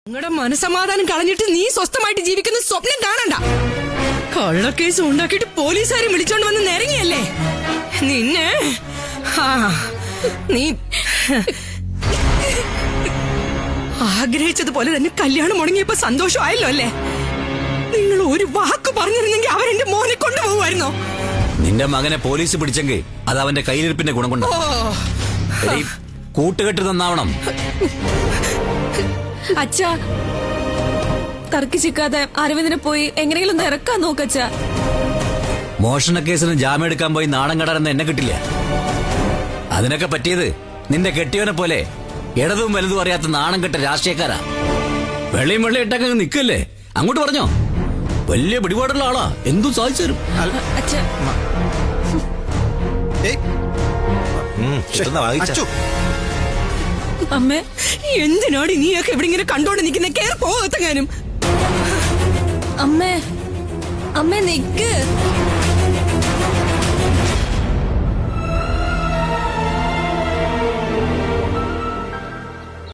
നിങ്ങളുടെ മനസമാധാനം കളഞ്ഞിട്ട് നീ സ്വസ്ഥമായിട്ട് ജീവിക്കുന്ന സ്വപ്നം കാണണ്ട. കള്ളക്കേസ് ഉണ്ടാക്കിയിട്ട് പോലീസുകാരെ വിളിച്ചോണ്ട് വന്ന് നിരങ്ങിയല്ലേ നിന്നെ. നീ ആഗ്രഹിച്ചതുപോലെ തന്നെ കല്യാണം മുടങ്ങിയപ്പോ സന്തോഷമായല്ലോ അല്ലേ? നിങ്ങൾ ഒരു വാക്ക് പറഞ്ഞിരുന്നെങ്കിൽ അവരെന്റെ മോനെ കൊണ്ടുപോകുമായിരുന്നോ? നിന്റെ മകനെ പോലീസ് പിടിച്ചെങ്കിൽ അത് അവന്റെ കയ്യിലിരിപ്പിന്റെ ഗുണം കൊണ്ടോ. കൂട്ടുകെട്ട് നന്നാവണം. അച്ഛാ, തർക്കിച്ചിക്കാതെ അരവിന്ദിനെ പോയി എങ്ങനെയെങ്കിലും ഇറക്കാൻ നോക്കച്ചാ. മോഷണ കേസിന് ജാമ്യം എടുക്കാൻ പോയി നാണം കടാരെന്ന് എന്നെ കിട്ടില്ല. അതിനൊക്കെ പറ്റിയത് നിന്റെ കെട്ടിയവനെ പോലെ ഇടതും വലുതും അറിയാത്ത നാണം കെട്ട രാഷ്ട്രീയക്കാരാ. വെള്ളിയും വെള്ളം ഇട്ടൊക്കെ നിൽക്കല്ലേ. അങ്ങോട്ട് പറഞ്ഞോ, വലിയ പിടിപാടുള്ള ആളാ, എന്തും സാധിച്ചു തരും. അമ്മേ, എന്തിനാടി നീയൊക്കെ ഇവിടെ ഇങ്ങനെ കണ്ടോണ്ട് നിൽക്കുന്ന? കേറി പോകത്തെങ്ങാനും. അമ്മേ, അമ്മേ നിക്ക്.